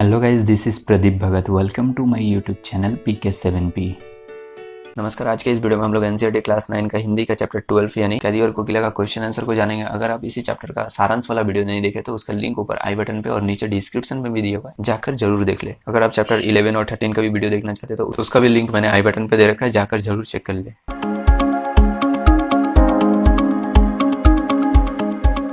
Hello guys, this is Pradeep Bhagat. Welcome to my YouTube channel PK7P। नमस्कार। आज के इस वीडियो में हम लोग एनसीईआरटी क्लास 9 का हिंदी का चैप्टर 12 यानी कैदी और कोकिला का क्वेश्चन आंसर को जानेंगे। अगर आप इसी चैप्टर का सारांश वाला वीडियो नहीं देखे तो उसका लिंक ऊपर आई बटन पे और नीचे डिस्क्रिप्शन में भी दिया हुआ है, जाकर जरूर देख ले। अगर आप चैप्टर 11 और 13 का भी वीडियो देखना चाहते तो उसका भी लिंक मैंने आई बटन पे दे रखा है, जाकर जरूर चेक कर ले।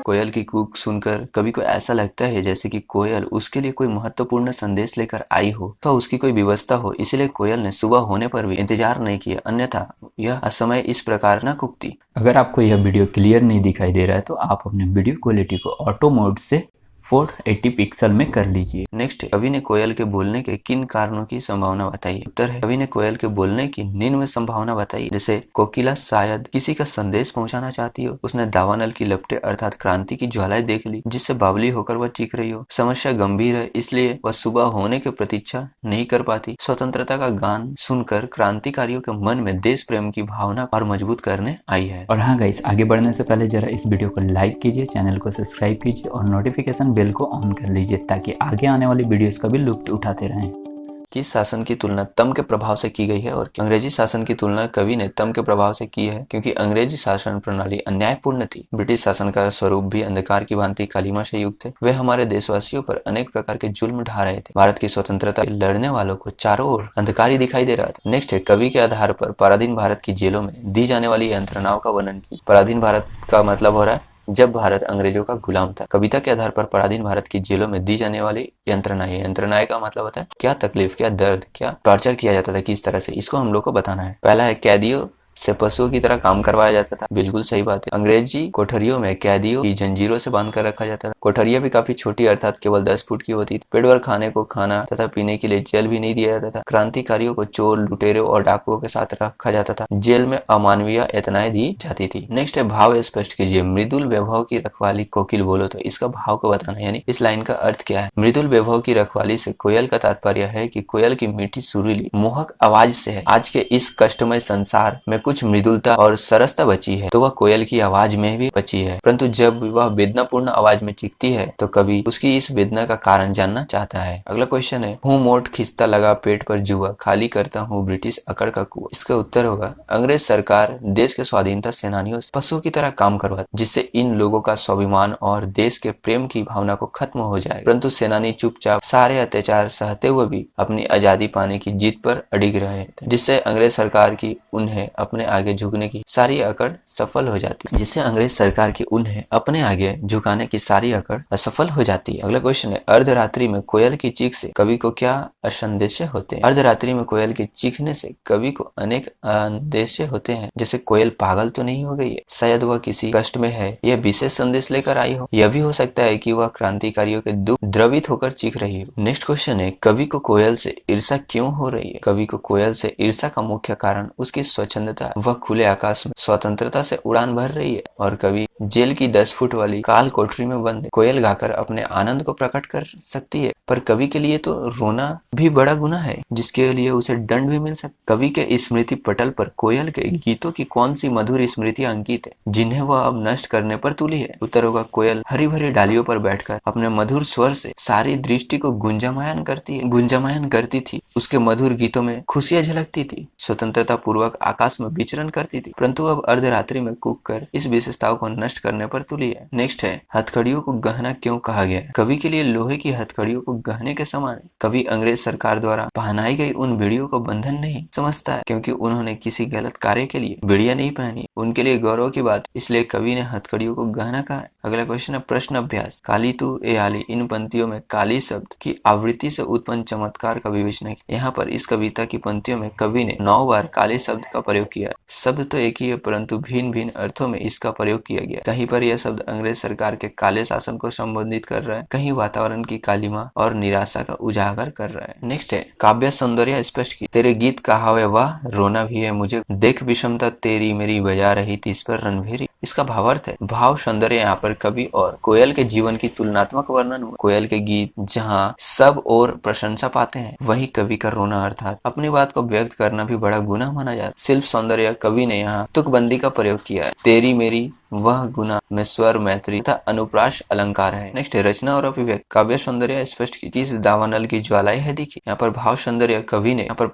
कोयल की कूक सुनकर कवि को ऐसा लगता है जैसे कि कोयल उसके लिए कोई महत्वपूर्ण संदेश लेकर आई हो तो उसकी कोई व्यवस्था हो, इसलिए कोयल ने सुबह होने पर भी इंतजार नहीं किया, अन्यथा यह असमय इस प्रकार न कूकती। अगर आपको यह वीडियो क्लियर नहीं दिखाई दे रहा है तो आप अपने वीडियो क्वालिटी को ऑटो मोड से 480 पिक्सल में कर लीजिए। नेक्स्ट है, कवि ने कोयल के बोलने के किन कारणों की संभावना बताई। उत्तर है, कवि ने कोयल के बोलने की निम्न संभावना बताई। जैसे कोकिला शायद किसी का संदेश पहुंचाना चाहती हो, उसने दावानल की लपटें अर्थात क्रांति की ज्वालाएं देख ली जिससे बावली होकर वह चीख रही हो। समस्या गंभीर है इसलिए वह सुबह होने की प्रतीक्षा नहीं कर पाती। स्वतंत्रता का गान सुनकर क्रांतिकारियों के मन में देश प्रेम की भावना और मजबूत करने आई है। और हाँ गाइस, आगे बढ़ने से पहले जरा इस वीडियो को लाइक कीजिए, चैनल को सब्सक्राइब कीजिए और नोटिफिकेशन बेल को ऑन कर लीजिए ताकि आगे आने वाली वीडियोस का भी लुत्फ उठाते रहें। किस शासन की तुलना तम के प्रभाव से की गई है और अंग्रेजी शासन की तुलना कवि ने तम के प्रभाव से की है क्योंकि अंग्रेजी शासन प्रणाली अन्यायपूर्ण थी। ब्रिटिश शासन का स्वरूप भी अंधकार की भांति कालिमा से युक्त है। वे हमारे देशवासियों पर अनेक प्रकार के जुल्म ढा रहे थे। भारत की स्वतंत्रता लड़ने वालों को चारों ओर अंधकार ही दिखाई दे रहा था। नेक्स्ट है, कवि के आधार पर पराधीन भारत की जेलों में दी जाने वाली यंत्रणाओं का वर्णन कीजिए। पराधीन भारत का मतलब हो रहा है जब भारत अंग्रेजों का गुलाम था। कविता के आधार पर पराधीन भारत की जेलों में दी जाने वाली यंत्रणाएं का मतलब होता है क्या तकलीफ, क्या दर्द, क्या टॉर्चर किया जाता था, किस तरह से, इसको हम लोग को बताना है। पहला है, कैदियों से पशुओं की तरह काम करवाया जाता था। बिल्कुल सही बात है। अंग्रेजी कोठरियों में कैदियों की जंजीरों से बांध कर रखा जाता था। कोठरियां भी काफी छोटी अर्थात केवल 10 फुट की होती थी। पेट भर खाने को खाना तथा पीने के लिए जल भी नहीं दिया जाता था। क्रांतिकारियों को चोर, लुटेरों और डाकुओं के साथ रखा जाता था। जेल में अमानवीय यातनाएं दी जाती थी। नेक्स्ट है, भाव स्पष्ट कीजिए। मृदुल वैभव की रखवाली कोकिल बोलो तो इसका भाव को बताना है, यानी इस लाइन का अर्थ क्या है। मृदुल वैभव की रखवाली से कोयल का तात्पर्य है कि कोयल की मीठी सुरीली मोहक आवाज से है आज के इस कष्टमय संसार में कुछ मृदुलता और सरसता बची है तो वह कोयल की आवाज में भी बची है। परंतु जब वह वेदनापूर्ण आवाज में चीखती है तो कवि उसकी इस वेदना का कारण जानना चाहता है। अगला क्वेश्चन है, हूँ मोट खिंचता लगा पेट पर जुआ, खाली करता हूँ ब्रिटिश अकड़ का कुआं। इसका उत्तर होगा, अंग्रेज सरकार देश के स्वाधीनता सेनानियों से पशुओं की तरह काम करवाती जिससे इन लोगों का स्वाभिमान और देश के प्रेम की भावना को खत्म हो जाए। परंतु सेनानी चुपचाप सारे अत्याचार सहते हुए भी अपनी आजादी पाने की जिद पर अडिग रहे थे, जिससे अंग्रेज सरकार की उन्हें अपने आगे झुकने की सारी अकड़ सफल हो जाती असफल हो जाती है। अगला क्वेश्चन है, अर्धरात्रि में कोयल की चीख से कवि को क्या असंदेश होते हैं। अर्धरात्रि में कोयल के चीखने से कवि को अनेक अंदेश होते हैं, जैसे कोयल पागल तो नहीं हो गई है, शायद वह किसी कष्ट में है, यह विशेष संदेश लेकर आई हो। यह भी हो सकता है कि वह क्रांतिकारियों के दुख द्रवित होकर चीख रही हो। नेक्स्ट क्वेश्चन है, कवि को कोयल से ईर्षा क्यों हो रही है। कवि को कोयल से ईर्षा का मुख्य कारण उसकी स्वच्छंदता, वह खुले आकाश में स्वतंत्रता से उड़ान भर रही है और कवि जेल की 10 फुट वाली काल कोठरी में बंद है। कोयल गाकर अपने आनंद को प्रकट कर सकती है पर कवि के लिए तो रोना भी बड़ा गुनाह है जिसके लिए उसे दंड भी मिल सकता। कवि के स्मृति पटल पर कोयल के गीतों की कौन सी मधुर स्मृतियां अंकित है जिन्हें वह अब नष्ट करने पर तुली है। उत्तर होगा, कोयल हरी भरी डालियों पर बैठकर अपने मधुर स्वर से सारी दृष्टि को गुंजायमान करती थी। उसके मधुर गीतों में खुशियां झलकती थी, स्वतंत्रता पूर्वक आकाश में विचरण करती थी, परंतु अब अर्धरात्रि में कूक कर इस विशेषताओं को नष्ट करने पर तुली है। नेक्स्ट है, हथकड़ियों को गहना क्यों कहा गया है। कवि के लिए लोहे की हथकड़ियों को गहने के समान है। कवि अंग्रेज सरकार द्वारा पहनाई गई उन बेड़ियों को बंधन नहीं समझता है क्योंकि उन्होंने किसी गलत कार्य के लिए बेड़ियां नहीं पहनी, उनके लिए गौरव की बात, इसलिए कवि ने हथकड़ियों को गहना कहा है। अगला क्वेश्चन है, प्रश्न अभ्यास। काली तू ए आली, इन पंक्तियों में काली शब्द की आवृत्ति से उत्पन्न चमत्कार का विवेचना किया। यहाँ पर इस कविता की पंक्तियों में कवि ने 9 बार काली शब्द का प्रयोग किया। शब्द तो एक ही है परंतु भिन्न भिन्न अर्थों में इसका प्रयोग किया गया। कहीं पर यह शब्द अंग्रेज सरकार के काले शासन को संबोधित कर रहा है, कहीं वातावरण की कालिमा और निराशा का उजागर कर रहा है। नेक्स्ट है, काव्य सौंदर्य स्पष्ट की। तेरे गीत कहा हुआ वाह, रोना भी है मुझे, देख विषमता तेरी मेरी बजा रही थी इस पर रणभेरी। इसका भावार्थ है, भाव सौंदर्य यहाँ पर कवि और कोयल के जीवन की तुलनात्मक वर्णन हुआ। कोयल के गीत जहाँ सब और प्रशंसा पाते हैं वहीं कवि कवि का रोना अर्थात अपनी बात को व्यक्त करना भी बड़ा गुनाह माना जाता है। शिल्प सौंदर्य कवि ने यहाँ तुकबंदी का प्रयोग किया है। तेरी मेरी वह गुना में स्वर मैत्री तथा अनुप्रास अलंकार है। नेक्स्ट है रचना और अभिव्यक्ति। काव्य सौंदर्य स्पष्ट की इस दावानल की ज्वालाएं है दिखी। यहाँ पर भाव सौंदर्य कवि ने यहाँ पर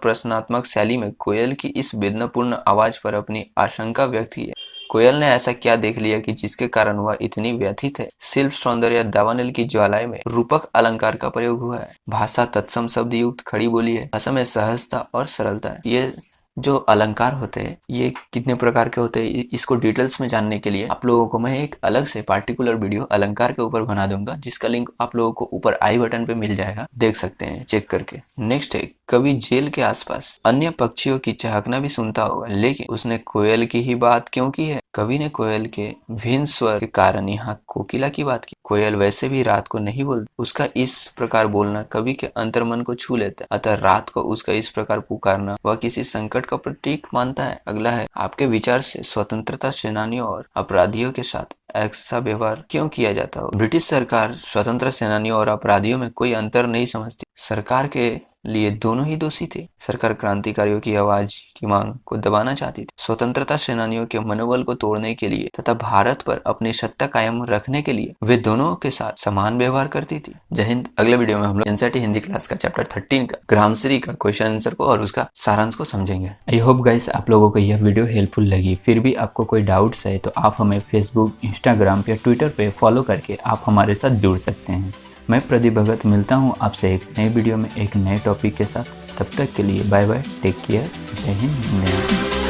प्रश्नात्मक शैली में कोयल की इस वेदनापूर्ण आवाज पर अपनी आशंका व्यक्त की है। कोयल ने ऐसा क्या देख लिया कि जिसके कारण वह इतनी व्यथित है। शिल्प सौंदर्य दावानल की ज्वालाएं में रूपक अलंकार का प्रयोग हुआ है। भाषा तत्सम शब्द युक्त खड़ी बोली है। भाषा में सहजता और सरलता है। ये जो अलंकार होते हैं ये कितने प्रकार के होते हैं इसको डिटेल्स में जानने के लिए आप लोगों को मैं एक अलग से पार्टिकुलर वीडियो अलंकार के ऊपर बना दूंगा, जिसका लिंक आप लोगों को ऊपर आई बटन पे मिल जाएगा, देख सकते हैं चेक करके। नेक्स्ट है कवि जेल के आसपास अन्य पक्षियों की चहकना भी सुनता होगा, लेकिन उसने कोयल की ही बात क्यों की है। कवि ने कोयल के भिन्न स्वर के कारण यहाँ कोकिला की बात की। कोयल वैसे भी रात को नहीं बोलती, उसका इस प्रकार बोलना कवि के अंतर्मन को छू लेता है। अतः रात को उसका इस प्रकार पुकारना वह किसी संकट का प्रतीक मानता है। अगला है आपके विचार से स्वतंत्रता सेनानियों और अपराधियों के साथ ऐसा व्यवहार क्यों किया जाता हो। ब्रिटिश सरकार स्वतंत्र सेनानियों और अपराधियों में कोई अंतर नहीं समझती। सरकार के लिए दोनों ही दोषी थे। सरकार क्रांतिकारियों की आवाज की मांग को दबाना चाहती थी। स्वतंत्रता सेनानियों के मनोबल को तोड़ने के लिए तथा भारत पर अपनी सत्ता कायम रखने के लिए वे दोनों के साथ समान व्यवहार करती थी। जय हिंद। अगले वीडियो में हम लोग एनसीईआरटी हिंदी क्लास का चैप्टर 13 का ग्रामश्री का क्वेश्चन आंसर को और उसका सारांश को समझेंगे। आई होप गाइस आप लोगों को यह वीडियो हेल्पफुल लगी। फिर भी आपको कोई डाउट्स है तो आप हमें फेसबुक, इंस्टाग्राम या ट्विटर पे फॉलो करके आप हमारे साथ जुड़ सकते हैं। मैं प्रदीप भगत मिलता हूँ आपसे एक नए वीडियो में एक नए टॉपिक के साथ। तब तक के लिए बाय बाय, टेक केयर, जय हिंद।